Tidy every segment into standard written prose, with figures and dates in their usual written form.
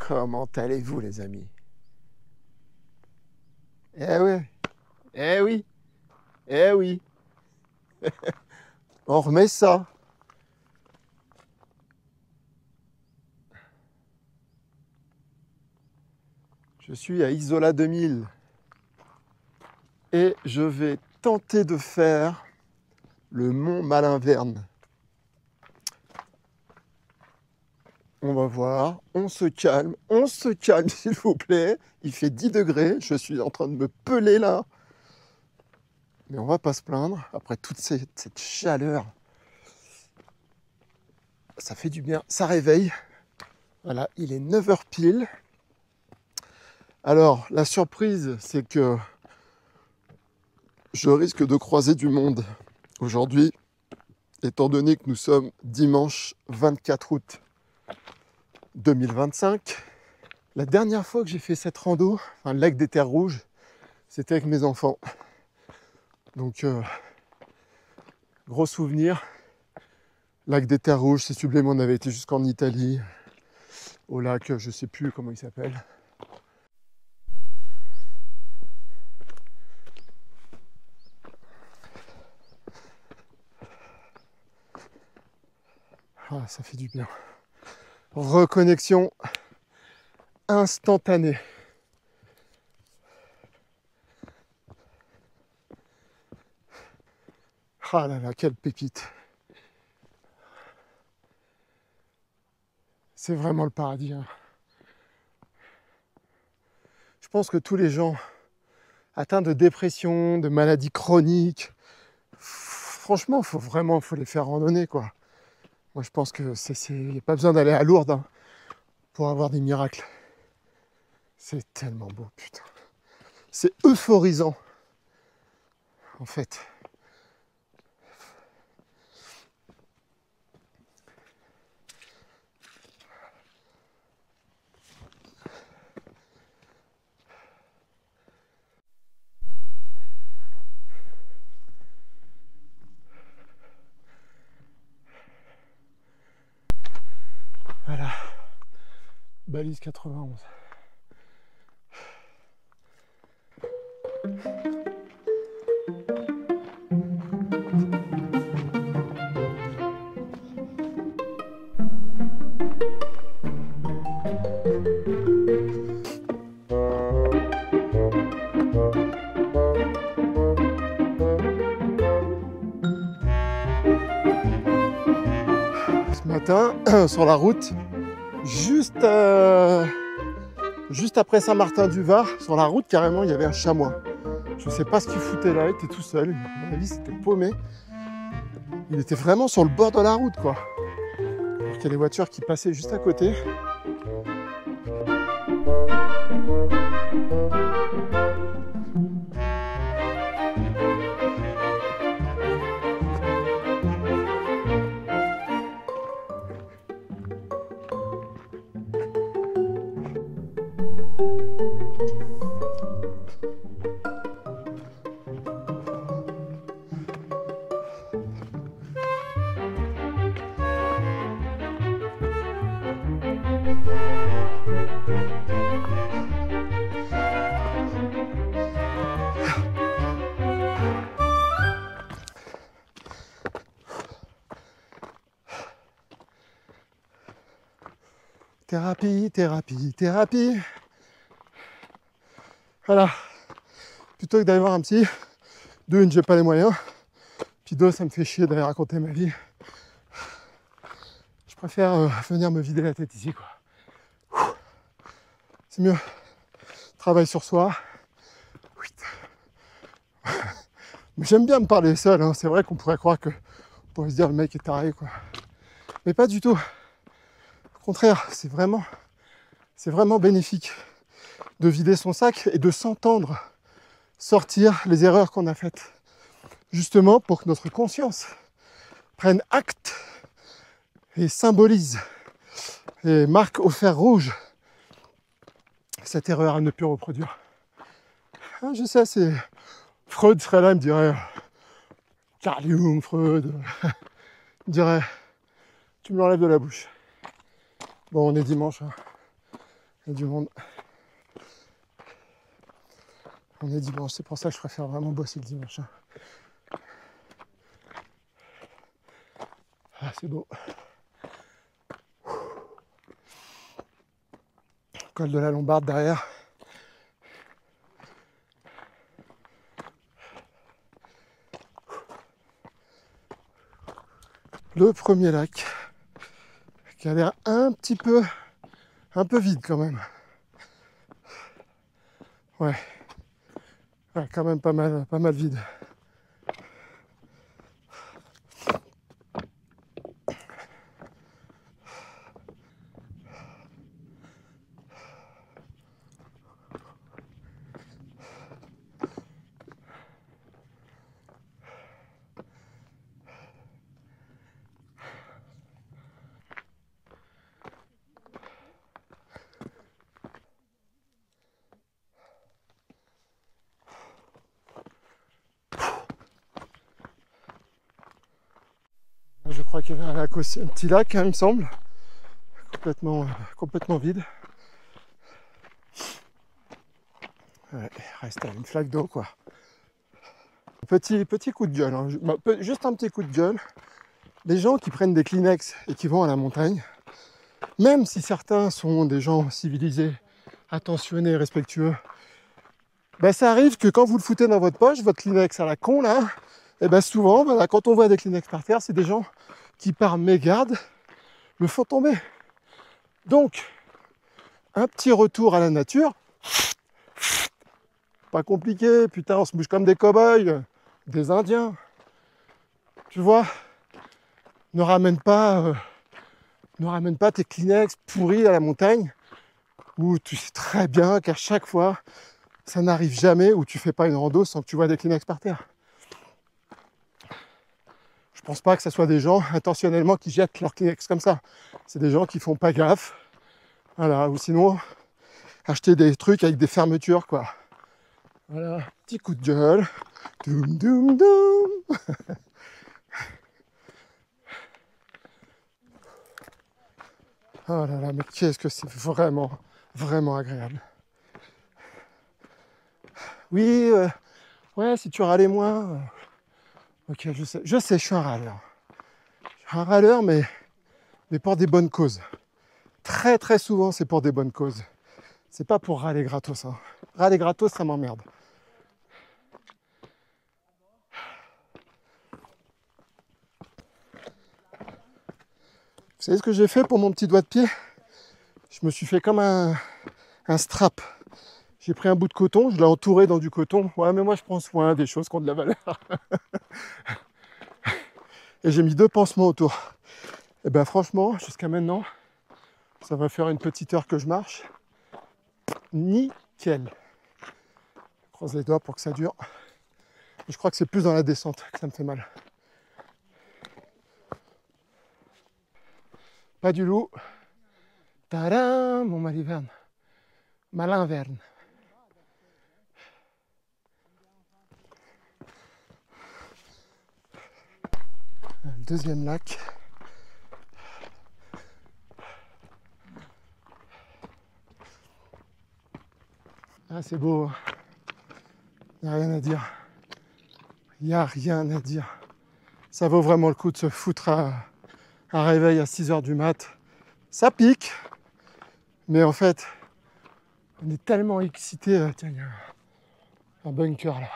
Comment allez-vous, les amis? Eh oui, eh oui, eh oui. On remet ça. Je suis à Isola 2000 et je vais tenter de faire le mont Malinverne. On va voir, on se calme s'il vous plaît. Il fait 10 degrés, je suis en train de me peler là. Mais on va pas se plaindre, après toute cette chaleur. Ça fait du bien, ça réveille. Voilà, il est 9h pile. Alors, la surprise, c'est que je risque de croiser du monde aujourd'hui, étant donné que nous sommes dimanche 24 août 2025. La dernière fois que j'ai fait cette rando, le lac des Terres Rouges, c'était avec mes enfants. Donc, gros souvenir. Lac des Terres Rouges, c'est sublime. On avait été jusqu'en Italie, au lac, je sais plus comment il s'appelle. Ah, ça fait du bien. Reconnexion instantanée. Ah là là, quelle pépite. C'est vraiment le paradis. Hein. Je pense que tous les gens atteints de dépression, de maladies chroniques, franchement, faut les faire randonner, quoi. Moi, je pense que il n'y a pas besoin d'aller à Lourdes hein, pour avoir des miracles. C'est tellement beau, putain. C'est euphorisant, en fait. Voilà. Balise 91. Ce matin, sur la route, juste après Saint-Martin-du-Var, sur la route, carrément, il y avait un chamois. Je sais pas ce qu'il foutait là, il était tout seul. À mon avis, c'était paumé. Il était vraiment sur le bord de la route, quoi. Alors qu'il y a des voitures qui passaient juste à côté. Thérapie, thérapie, thérapie. Voilà. Plutôt que d'aller voir un psy, d'une, j'ai pas les moyens. Puis deux, ça me fait chier d'aller raconter ma vie. Je préfère venir me vider la tête ici, quoi. C'est mieux. Travail sur soi. Mais j'aime bien me parler seul. Hein. C'est vrai qu'on pourrait croire que... On pourrait se dire le mec est taré, quoi. Mais pas du tout. Au contraire, c'est vraiment bénéfique de vider son sac et de s'entendre sortir les erreurs qu'on a faites. Justement pour que notre conscience prenne acte et symbolise et marque au fer rouge cette erreur à ne plus reproduire. Ah, je sais, c'est... Freud serait là, il me dirait... Carl Jung, Freud... il me dirait... Tu me l'enlèves de la bouche. Bon, on est dimanche. Hein. Il y a du monde. On est dimanche, c'est pour ça que je préfère vraiment bosser le dimanche. Ah, c'est beau. Col de la Lombarde derrière. Le premier lac qui a l'air un peu vide quand même. Ouais, quand même pas mal vide. Je crois qu'il y avait un lac aussi, un petit lac, hein, il me semble, complètement vide. Ouais, il reste une flaque d'eau, quoi. Petit coup de gueule, hein. Juste un petit coup de gueule. Les gens qui prennent des Kleenex et qui vont à la montagne, même si certains sont des gens civilisés, attentionnés, respectueux, ben ça arrive que quand vous le foutez dans votre poche, votre Kleenex à la con là, et ben souvent, voilà, quand on voit des Kleenex par terre, c'est des gens qui par mégarde le font tomber. Donc, un petit retour à la nature, pas compliqué, putain, on se bouge comme des cow-boys, des Indiens. Tu vois, ne ramène pas tes Kleenex pourris à la montagne, où tu sais très bien qu'à chaque fois, ça n'arrive jamais où tu fais pas une rando sans que tu vois des Kleenex par terre. Je pense pas que ce soit des gens intentionnellement qui jettent leurs Kleenex comme ça. C'est des gens qui font pas gaffe. Voilà, ou sinon, acheter des trucs avec des fermetures, quoi. Voilà, petit coup de gueule. Doum, doum, doum. Oh là là, mais qu'est-ce que c'est vraiment agréable. Oui, ouais, si tu râlais moins. Ok, je sais, je suis un râleur. Je suis un râleur, mais pour des bonnes causes. Très souvent, c'est pour des bonnes causes. C'est pas pour râler gratos. Hein. Râler gratos, ça m'emmerde. Vous savez ce que j'ai fait pour mon petit doigt de pied? Je me suis fait comme un strap. J'ai pris un bout de coton, je l'ai entouré dans du coton. Ouais, mais moi je prends soin des choses qui ont de la valeur. Et j'ai mis 2 pansements autour. Et ben franchement, jusqu'à maintenant, ça va faire une petite heure que je marche. Nickel. Je croise les doigts pour que ça dure. Et je crois que c'est plus dans la descente que ça me fait mal. Pas du loup. Tadam, mon maliverne. Malinverne. Le deuxième lac. Ah, c'est beau. Il n'y a rien à dire. Il n'y a rien à dire. Ça vaut vraiment le coup de se foutre un réveil à 6h du mat. Ça pique. Mais en fait, on est tellement excité. Tiens, il y a un bunker là.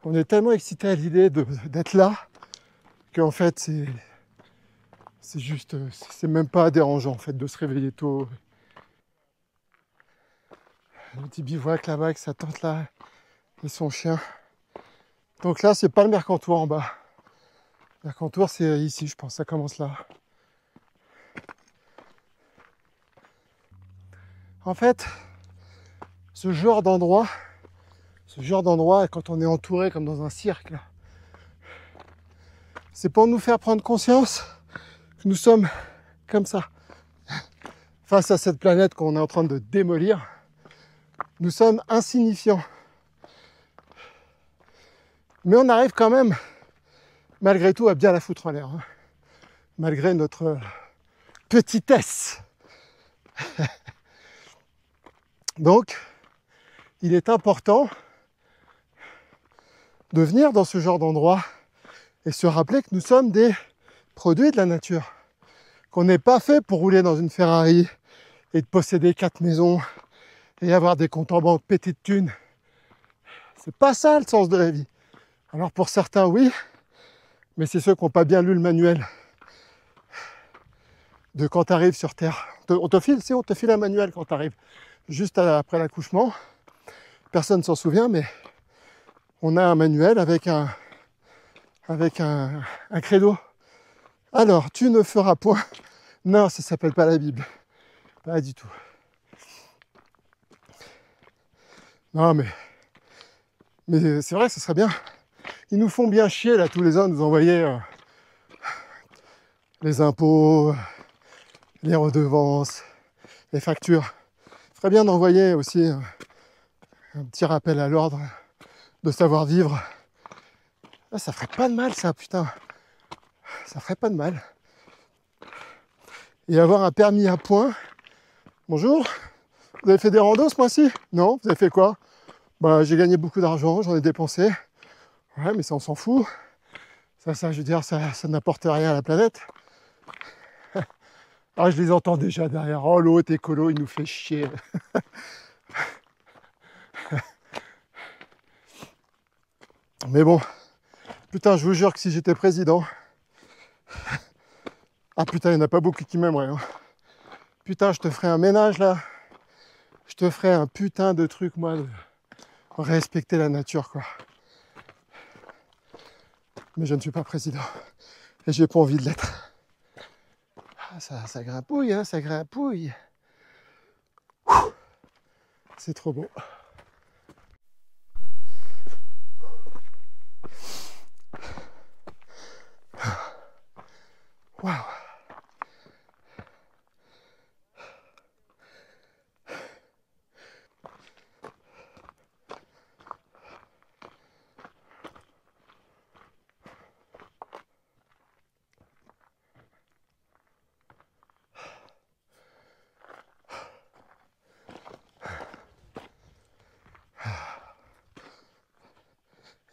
On est tellement excité à l'idée d'être là qu'en fait, c'est juste, c'est même pas dérangeant en fait de se réveiller tôt. Le petit bivouac là-bas avec sa tante là et son chien. Donc là, c'est pas le Mercantour en bas. Le Mercantour, c'est ici, je pense, ça commence là. En fait, ce genre d'endroit, quand on est entouré comme dans un cirque, là, c'est pour nous faire prendre conscience que nous sommes comme ça. Face à cette planète qu'on est en train de démolir, nous sommes insignifiants. Mais on arrive quand même, malgré tout, à bien la foutre en l'air. Hein. Malgré notre petitesse. Donc, il est important de venir dans ce genre d'endroit et se rappeler que nous sommes des produits de la nature. Qu'on n'est pas fait pour rouler dans une Ferrari et de posséder 4 maisons et avoir des comptes en banque pétés de thunes. C'est pas ça le sens de la vie. Alors pour certains, oui, mais c'est ceux qui n'ont pas bien lu le manuel de quand tu arrives sur Terre. On te file un manuel quand tu arrives, juste après l'accouchement. Personne ne s'en souvient, mais on a un manuel avec un credo. Alors, tu ne feras point. Non, ça s'appelle pas la Bible. Pas du tout. Non, mais c'est vrai que ce serait bien. Ils nous font bien chier, là, tous les ans, nous envoyer les impôts, les redevances, les factures. Il ferait bien d'envoyer aussi un petit rappel à l'ordre de savoir-vivre. Ah, ça ferait pas de mal, ça, putain. Ça ferait pas de mal. Et avoir un permis à points. Bonjour, vous avez fait des randos ce mois-ci? Non, vous avez fait quoi? Bah, j'ai gagné beaucoup d'argent, j'en ai dépensé. Ouais, mais ça, on s'en fout. Ça, je veux dire, ça n'apporte rien à la planète. Ah, je les entends déjà derrière. Oh, l'autre écolo, il nous fait chier. Mais bon, putain, je vous jure que si j'étais président... Ah putain, il n'y en a pas beaucoup qui m'aimeraient. Hein. Putain, je te ferais un ménage là. Je te ferais un putain de truc, moi, de respecter la nature, quoi. Mais je ne suis pas président. Et j'ai pas envie de l'être. Ah, ça grimpouille, hein, ça grimpouille. C'est trop beau. Waouh.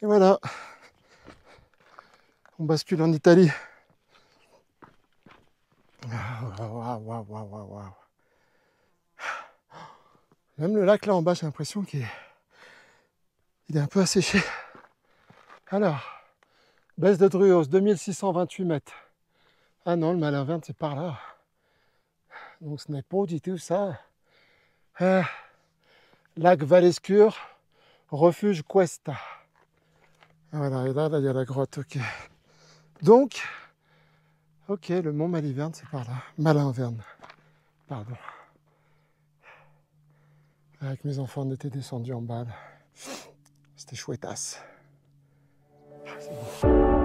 Et voilà. On bascule en Italie. Waouh. Même le lac là en bas, j'ai l'impression qu'il est un peu asséché. Alors, baisse de Druos, 2628 mètres. Ah non, le Malin-Verne, c'est par là. Donc ce n'est pas du tout ça. Lac Valescure, refuge Cuesta. Voilà, et là, il y a la grotte, ok. Donc, ok, le mont Maliverne, c'est par là. Malin-Verne, pardon. Avec mes enfants, on était descendus en bas. C'était chouettasse. C'est bon.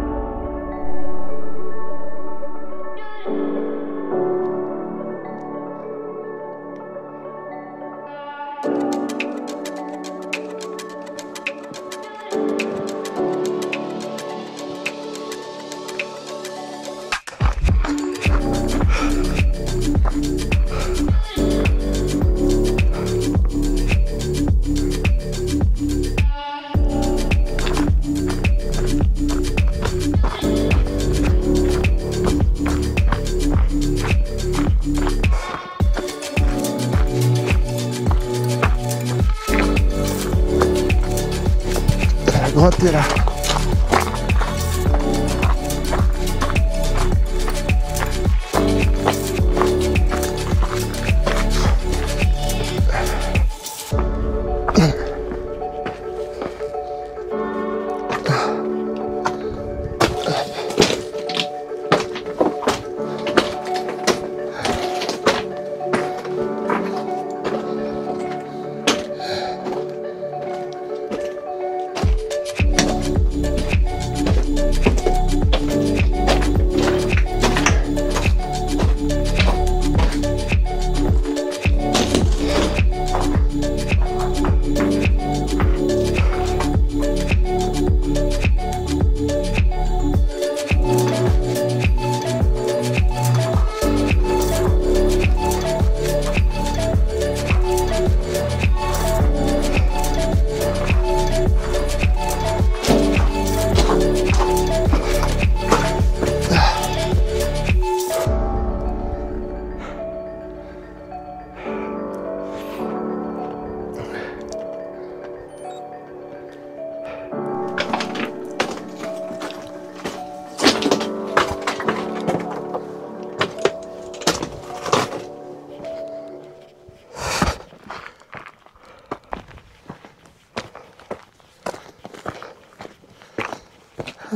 La grotte est là.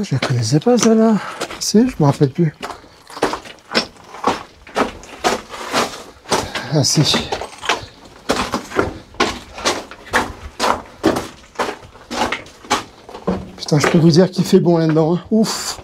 Je ne connaissais pas celle-là. Si, je me rappelle plus. Ah si. Putain, je peux vous dire qu'il fait bon là-dedans. Hein. Ouf.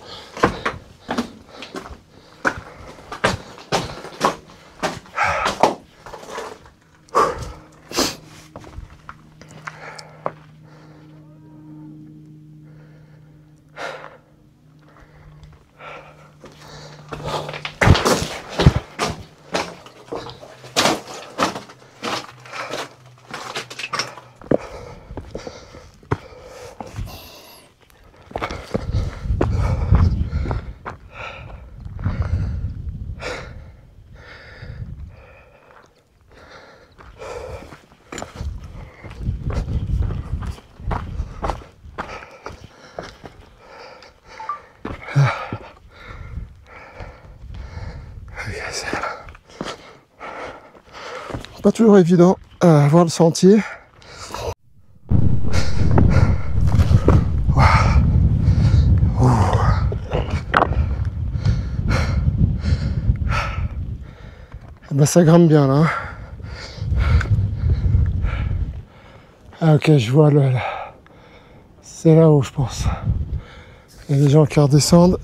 Pas toujours évident à voir le sentier. Ben ça grimpe bien là. Ah ok, je vois le... C'est là-haut je pense. Il y a des gens qui redescendent.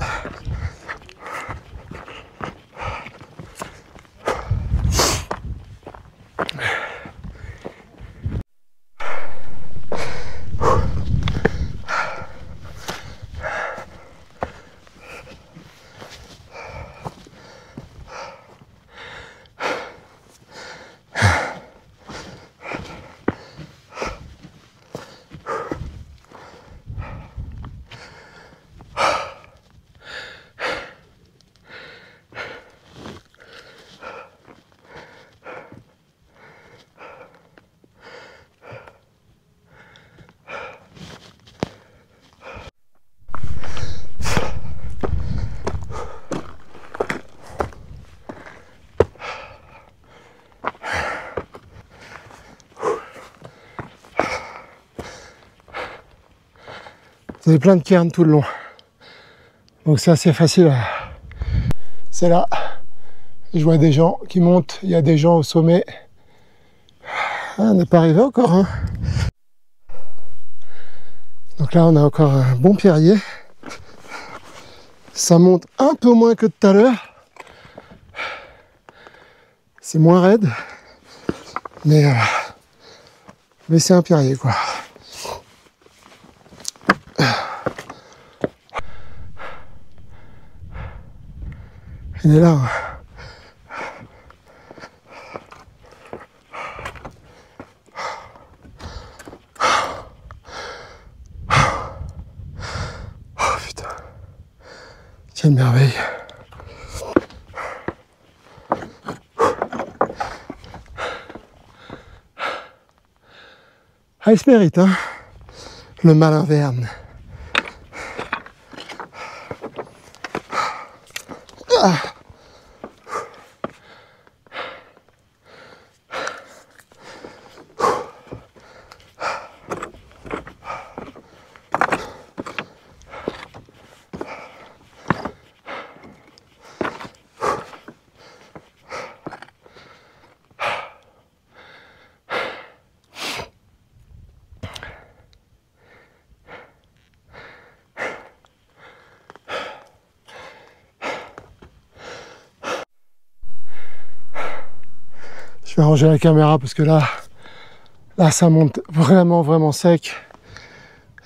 Vous avez plein de cairns tout le long. Donc c'est assez facile. C'est là. Je vois des gens qui montent. Il y a des gens au sommet. Ah, on n'est pas arrivé encore. Hein. Donc là, on a encore un bon pierrier. Ça monte un peu moins que tout à l'heure. C'est moins raide. Mais c'est un pierrier, quoi. Il est là. Oh putain. Quelle merveille. Ah, il se mérite, hein. Le malin Verne. Ah. Je vais ranger la caméra parce que là ça monte vraiment sec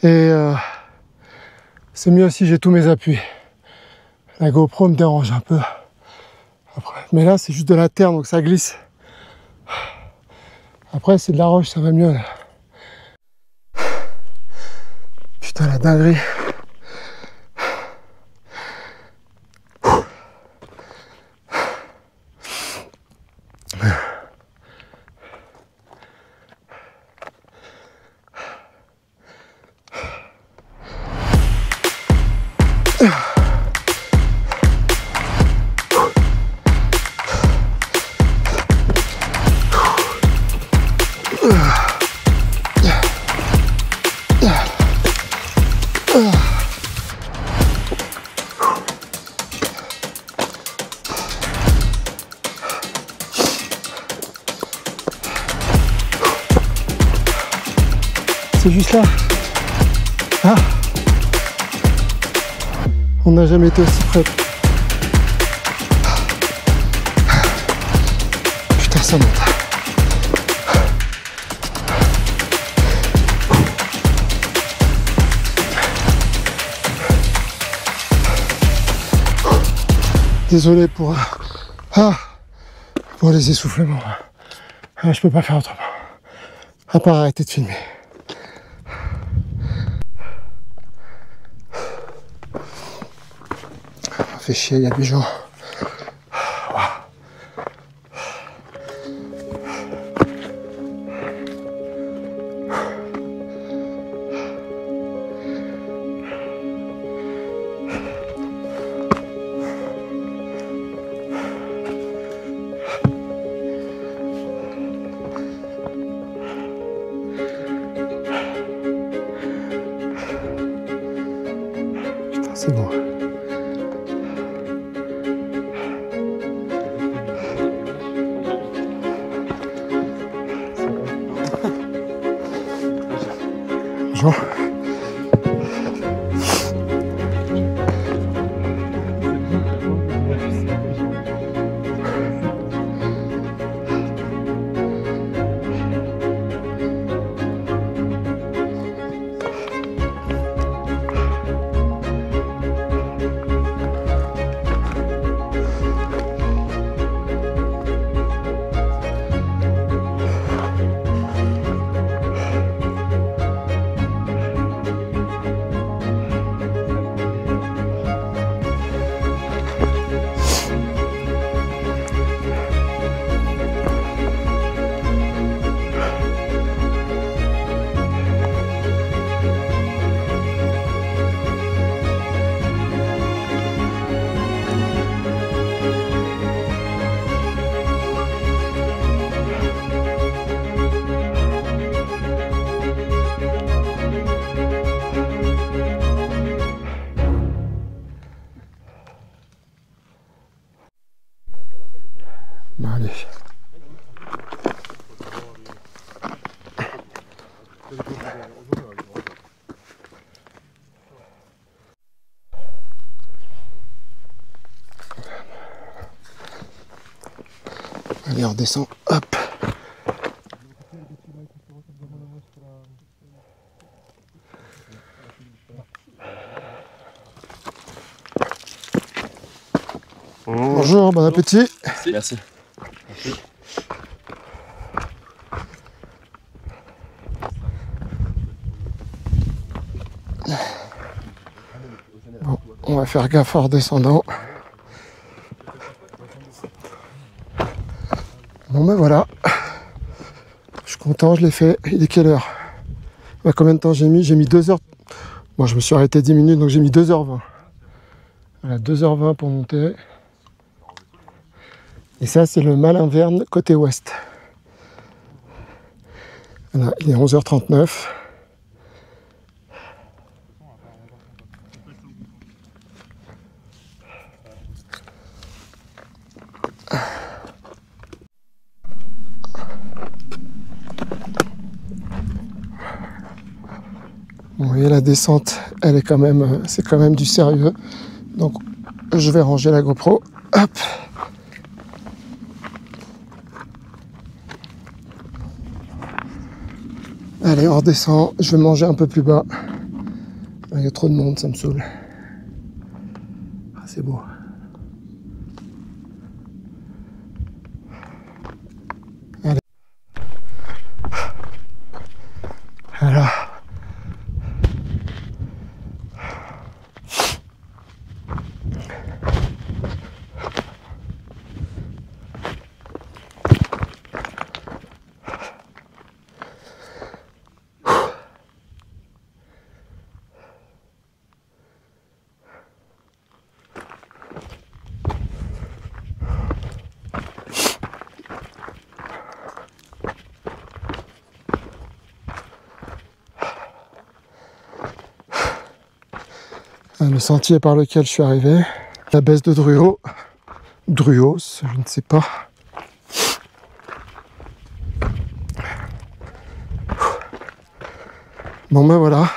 et c'est mieux si j'ai tous mes appuis. La GoPro me dérange un peu après, mais là c'est juste de la terre donc ça glisse. Après c'est de la roche, ça va mieux là. Putain la dinguerie. C'est juste là. Ah. On n'a jamais été aussi près. Putain, ça monte. Désolé pour les essoufflements. Je peux pas faire autrement. À part arrêter de filmer. Ça fait chier, il y a des gens. C'est bon. Bonjour. Bon, allez. Allez, on redescend. Hop. Bonjour, bon appétit. Merci. Bon, on va faire gaffe en redescendant. Bon ben voilà. Je suis content, je l'ai fait. Il est quelle heure? Bah, combien de temps j'ai mis? J'ai mis 2 heures. Bon, je me suis arrêté 10 minutes, donc j'ai mis 2h20. Voilà, 2h20 pour monter. Et ça, c'est le Malinverne côté ouest. Voilà, il est 11h39. Vous voyez, la descente, elle est quand même, c'est quand même du sérieux. Donc, je vais ranger la GoPro. Hop. Allez, on redescend. Je vais manger un peu plus bas. Il y a trop de monde, ça me saoule. Ah, c'est beau. Allez. Voilà. Le sentier par lequel je suis arrivé, la baisse de Druos, je ne sais pas. Bon ben voilà.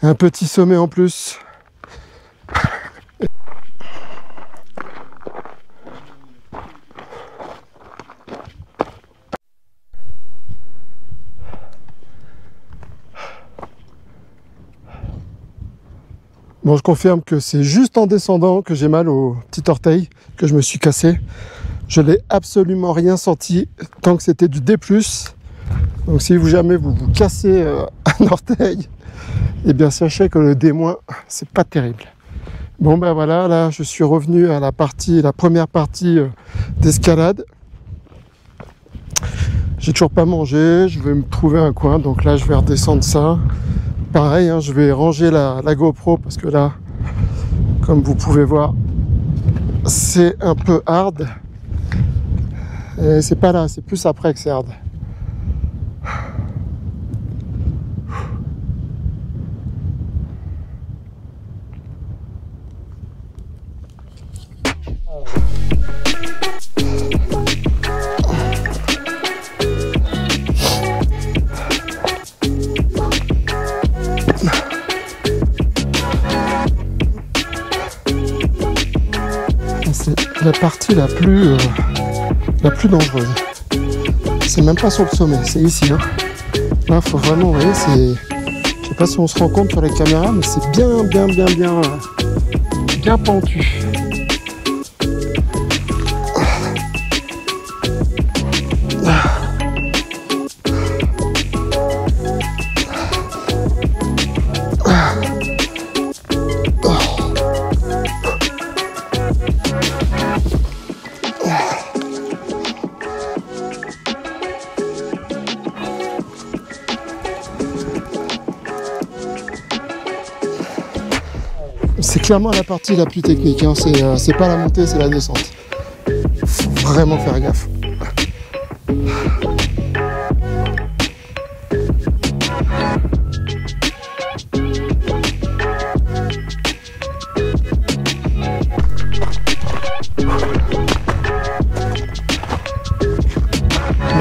Un petit sommet en plus. Bon, je confirme que c'est juste en descendant que j'ai mal au petit orteil, que je me suis cassé. Je n'ai absolument rien senti tant que c'était du D+. Donc si jamais vous vous cassez un orteil, eh bien sachez que le D-, c'est pas terrible. Bon ben voilà, là je suis revenu à la première partie d'escalade. J'ai toujours pas mangé, je vais me trouver un coin, donc là je vais redescendre ça. Pareil, hein, je vais ranger la GoPro parce que là, comme vous pouvez voir, c'est un peu hard. Et c'est pas là, c'est plus après que c'est hard. C'est la partie la plus dangereuse. C'est même pas sur le sommet, c'est ici. Hein. Là, faut vraiment, vous voyez, c'est... Je sais pas si on se rend compte sur les caméras, mais c'est bien pentu. C'est clairement la partie la plus technique, hein. C'est pas la montée, c'est la descente. Faut vraiment faire gaffe.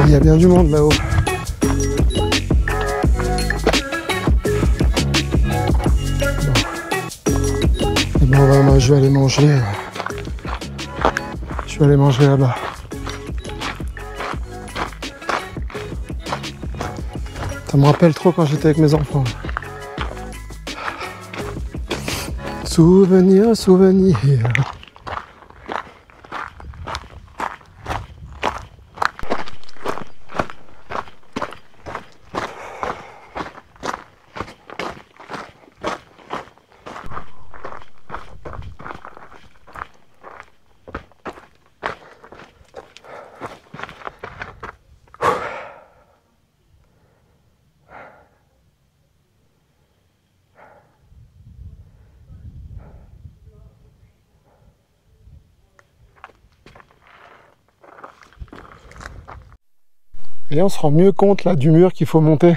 Il y a bien du monde là-haut. Bon, moi je vais aller manger. Je vais aller manger là-bas. Ça me rappelle trop quand j'étais avec mes enfants. Souvenir, souvenir. Et on se rend mieux compte là du mur qu'il faut monter.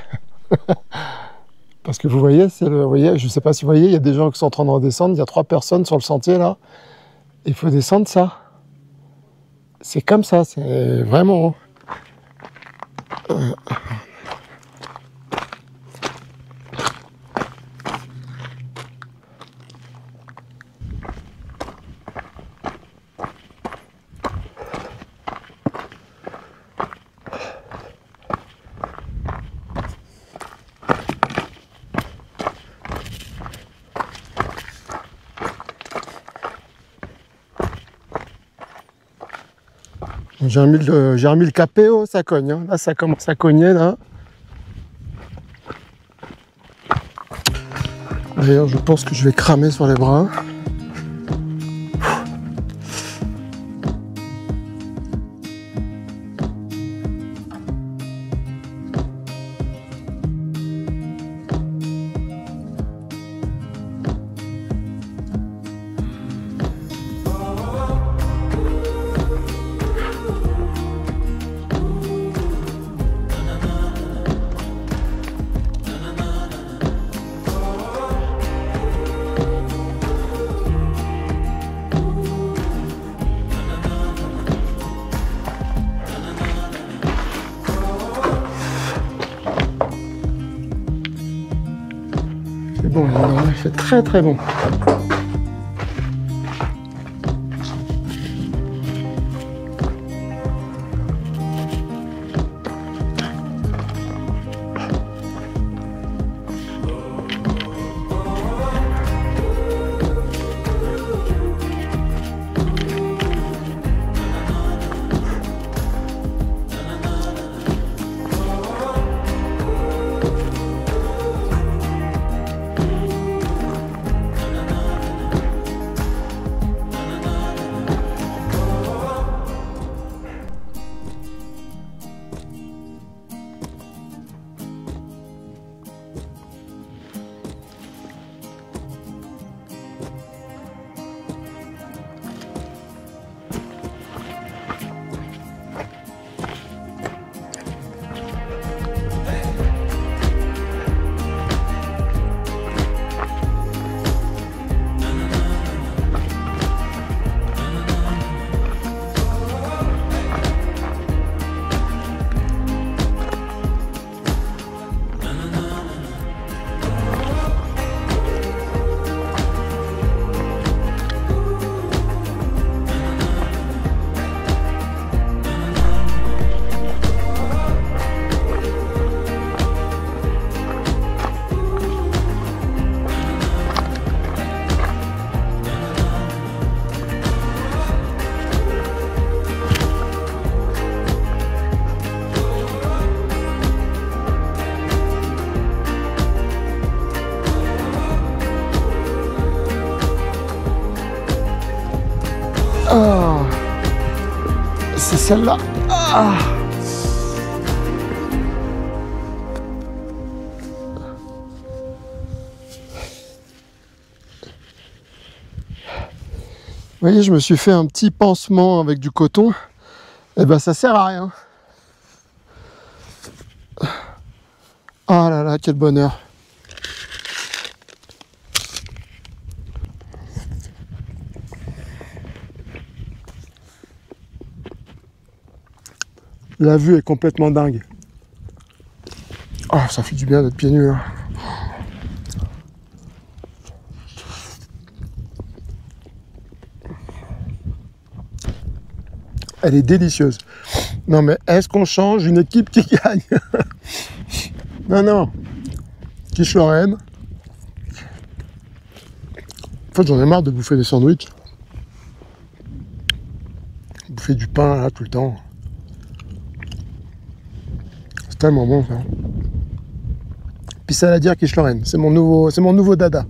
Parce que vous voyez, je sais pas si vous voyez, il y a des gens qui sont en train de redescendre, il y a 3 personnes sur le sentier là. Il faut descendre ça. C'est comme ça, c'est vraiment... J'ai remis le capéo, ça cogne. Hein. Là, ça commence à cogner, là. D'ailleurs, je pense que je vais cramer sur les bras. fait très très bon. Ah, c'est celle-là. Ah. Vous voyez, je me suis fait un petit pansement avec du coton. Et ben ça sert à rien. Ah là là, quel bonheur. La vue est complètement dingue. Oh, ça fait du bien d'être pieds nus. Hein. Elle est délicieuse. Non mais est-ce qu'on change une équipe qui gagne? Non, non. Quiche-Lorraine. En fait, j'en ai marre de bouffer des sandwichs. Bouffer du pain là tout le temps. C'est tellement bon ça. Puis ça va dire Quiche-Lorraine. C'est mon nouveau dada.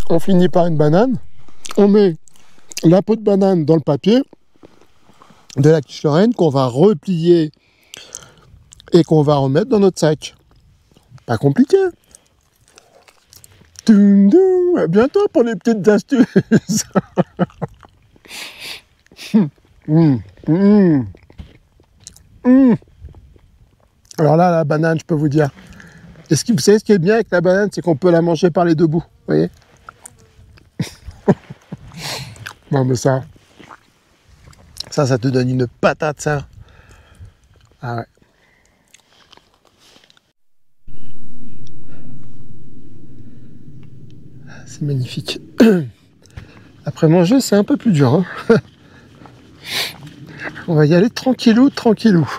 On finit par une banane. On met la peau de banane dans le papier de la Quiche-Lorraine qu'on va replier et qu'on va remettre dans notre sac. Pas compliqué. À bientôt pour les petites astuces. Alors là, la banane, je peux vous dire. Vous savez ce qui est bien avec la banane, c'est qu'on peut la manger par les deux bouts. Vous voyez? Non mais ça te donne une patate, ça. Ah ouais. C'est magnifique. Après manger, c'est un peu plus dur. Hein. On va y aller tranquillou, tranquillou.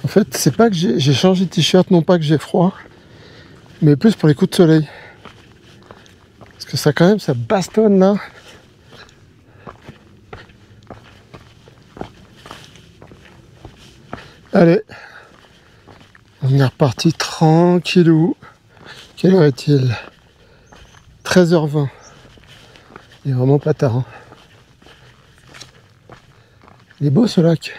En fait, c'est pas que j'ai changé de t-shirt, non pas que j'ai froid, mais plus pour les coups de soleil. Parce que ça, quand même, ça bastonne là. Allez, on est reparti tranquillou. Quelle heure est-il? 13h20. Il est vraiment pas tard. Hein. Il est beau ce lac.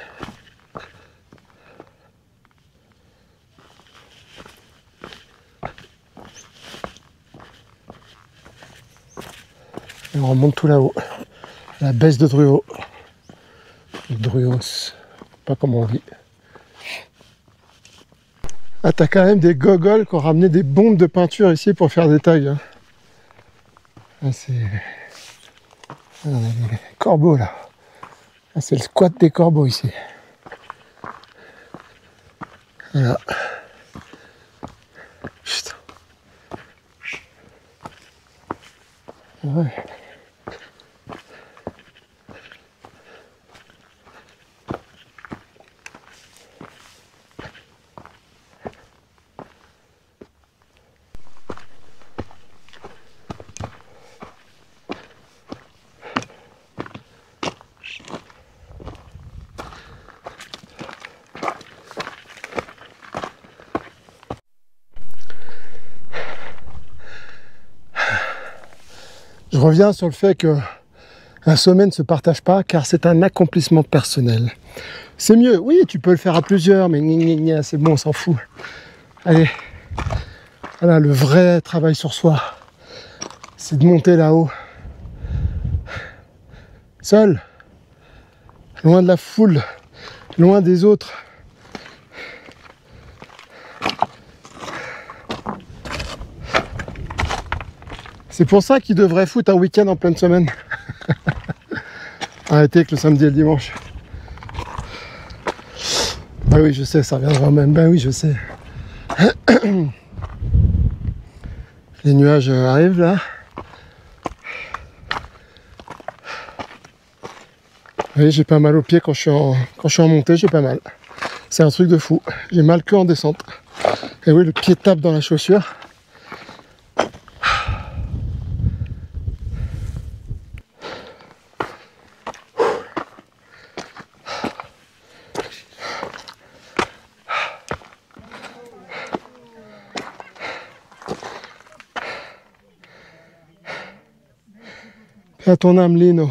Et on remonte tout là-haut. La baisse de Druot. Druos. Pas comment on dit. Ah, t'as quand même des gogoles qui ont ramené des bombes de peinture ici pour faire des tags. Hein. Ah, c'est... Ah, on a des corbeaux là. Ah, c'est le squat des corbeaux ici. Voilà. Putain. Ouais. Je reviens sur le fait que un sommet ne se partage pas car c'est un accomplissement personnel. C'est mieux, oui, tu peux le faire à plusieurs, mais c'est bon, on s'en fout. Allez, voilà, le vrai travail sur soi, c'est de monter là-haut, seul, loin de la foule, loin des autres. C'est pour ça qu'ils devraient foutre un week-end en pleine semaine. Arrêtez avec le samedi et le dimanche. Bah oui, je sais, ça reviendra même. Bah oui, je sais. Les nuages arrivent là. Oui, j'ai pas mal aux pieds quand je suis en montée, j'ai pas mal. C'est un truc de fou. J'ai mal que en descente. Et oui, le pied tape dans la chaussure. Paix à ton âme, Lino.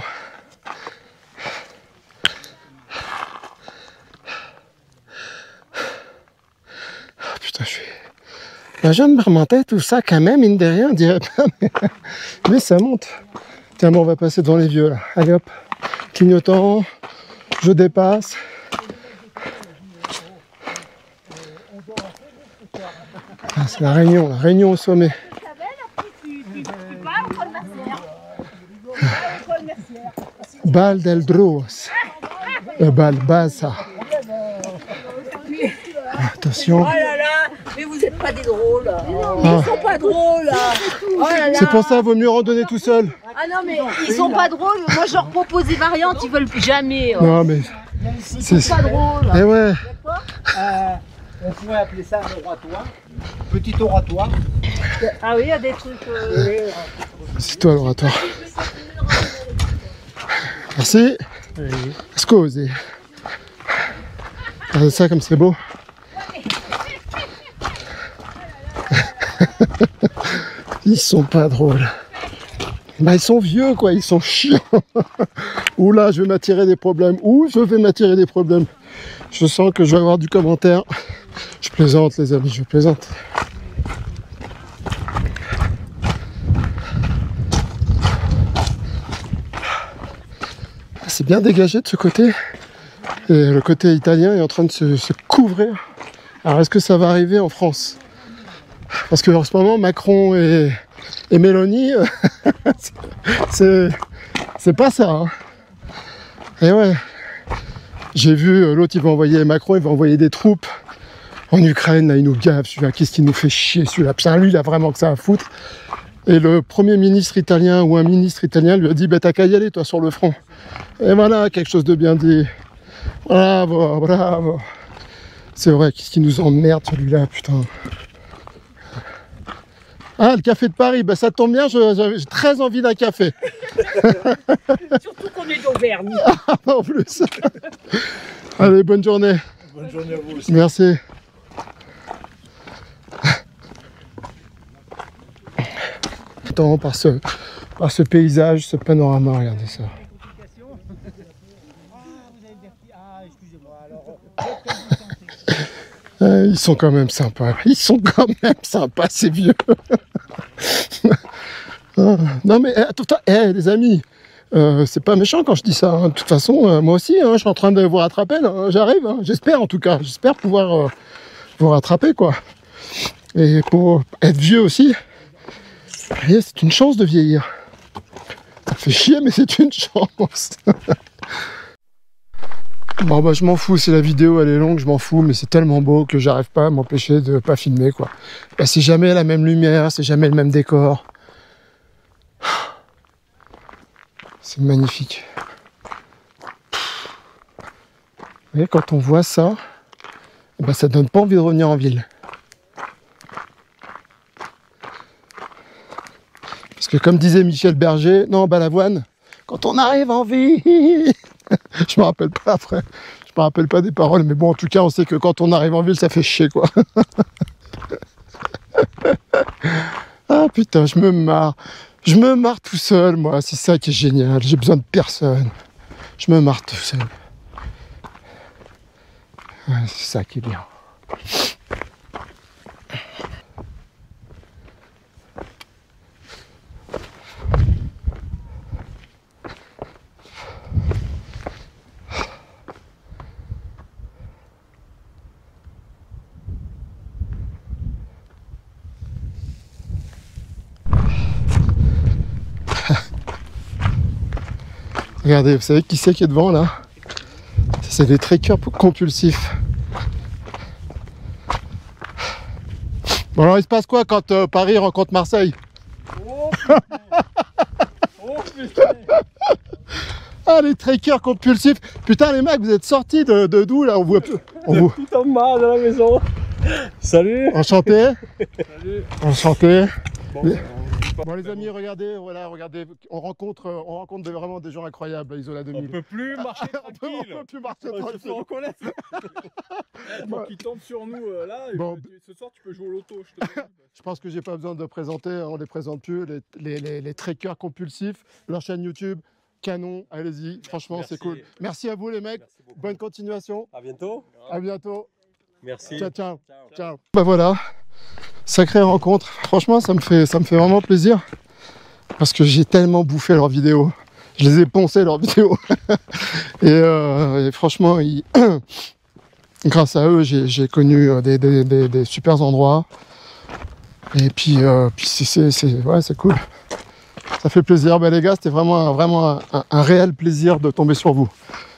Putain, je suis... Ben, je me remontais tout ça quand même, mine de rien, on dirait pas, mais ça monte. Tiens, bon, on va passer devant les vieux, là. Allez, hop, clignotant, je dépasse. Ah, c'est la réunion au sommet. Val del Dros. Balbasa. Attention. Oh là là, mais vous n'êtes pas des drôles. Ils sont pas drôles. Oh là là. C'est pour ça, vaut mieux randonner tout seul. Ah non, mais ils sont pas drôles. Moi, je leur propose des variantes, ils veulent jamais. Non, mais Ils sont pas drôles. Eh ouais. On pourrait appeler ça un oratoire, petit oratoire. Ah oui, il y a des trucs. C'est toi l'oratoire. Merci. Scusi. Regardez ça comme c'est beau. Ils sont pas drôles. Bah ils sont vieux quoi, ils sont chiants. Ouh là, je vais m'attirer des problèmes. Je sens que je vais avoir du commentaire. Je plaisante les amis, je plaisante. C'est bien dégagé de ce côté. Et le côté italien est en train de se couvrir. Alors est-ce que ça va arriver en France? Parce que en ce moment, Macron et Mélanie, c'est pas ça. Hein. Et ouais, j'ai vu l'autre, il va envoyer Macron, il va envoyer des troupes en Ukraine. Là, il nous gave, celui-là, qu'est-ce qu'il nous fait chier, celui-là. Putain, lui, il a vraiment que ça à foutre. Et le premier ministre italien ou un ministre italien lui a dit, bah, t'as qu'à y aller, toi, sur le front. Et voilà, quelque chose de bien dit. Bravo, bravo. C'est vrai, qu'est-ce qui nous emmerde, celui-là, putain. Ah, le café de Paris, bah ça tombe bien, j'ai très envie d'un café. Surtout qu'on est d'Auvergne. Ah, en plus. Allez, bonne journée. Bonne journée à vous aussi. Merci. Attends, par ce paysage, ce panorama, regardez ça. Ils sont quand même sympas. Ces vieux. Non mais attends, les amis, c'est pas méchant quand je dis ça. Hein. De toute façon, moi aussi, hein, je suis en train de vous rattraper. J'arrive, hein. J'espère en tout cas. J'espère pouvoir vous rattraper, quoi. Et pour être vieux aussi, c'est une chance de vieillir. Ça fait chier, mais c'est une chance. Bon bah je m'en fous, si la vidéo elle est longue, je m'en fous, mais c'est tellement beau que j'arrive pas à m'empêcher de pas filmer quoi. Bah, c'est jamais la même lumière, c'est jamais le même décor. C'est magnifique. Vous voyez, quand on voit ça, bah, ça donne pas envie de revenir en ville. Parce que comme disait Michel Berger, non, Balavoine, quand on arrive en ville, je me rappelle pas après, je me rappelle pas des paroles, mais bon, en tout cas, on sait que quand on arrive en ville, ça fait chier, quoi. Ah putain, je me marre tout seul, moi, c'est ça qui est génial, j'ai besoin de personne. Je me marre tout seul. Ouais, c'est ça qui est bien. Regardez, vous savez qui c'est qui est devant là? C'est des trekkers compulsifs. Bon alors il se passe quoi quand Paris rencontre Marseille? Oh putain. Oh putain. Ah les trekkers compulsifs. Putain les mecs, vous êtes sortis de d'où là? On voit plus. Tout en bas de la maison. Salut. Enchanté. Salut. Enchanté. Bon, Bon les amis, regardez, voilà, regardez, on rencontre vraiment des gens incroyables à Isola on 2000. peut plus marcher On tranquille. peut plus marcher Il faut tranquille. reconnaître. Pour qu'ils tombent sur nous là. Bon. Ce soir tu peux jouer au loto, je te dis. Je pense que j'ai pas besoin de présenter, on les présente plus, les trekkers compulsifs, leur chaîne YouTube, canon, allez-y, franchement Merci. c'est cool. Merci à vous les mecs, Merci beaucoup. bonne continuation, À bientôt. à bientôt, Merci. ciao ciao, ciao. Bah voilà, sacrée rencontre, franchement ça me fait vraiment plaisir, parce que j'ai tellement bouffé leurs vidéos, je les ai poncés leurs vidéos, et franchement, grâce à eux j'ai connu des super endroits. Et puis c'est cool. Ça fait plaisir. Ben, les gars, c'était vraiment un réel plaisir de tomber sur vous.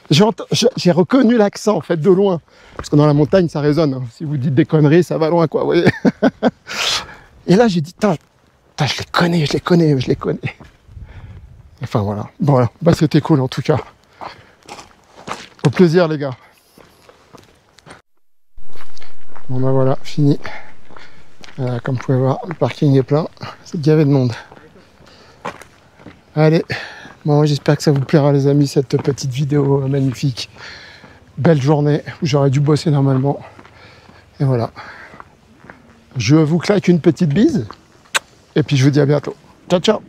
J'ai reconnu l'accent en fait de loin. Parce que dans la montagne, ça résonne. Hein. Si vous dites des conneries, ça va loin, quoi. Vous voyez. Et là, j'ai dit, je les connais. Enfin voilà. Bon, voilà. Bah, c'était cool en tout cas. Au plaisir, les gars. Bon ben voilà, fini. Comme vous pouvez voir, le parking est plein, c'est gavé de monde. Allez, bon, j'espère que ça vous plaira les amis, cette petite vidéo magnifique. Belle journée, où j'aurais dû bosser normalement. Et voilà. Je vous claque une petite bise, et puis je vous dis à bientôt. Ciao, ciao.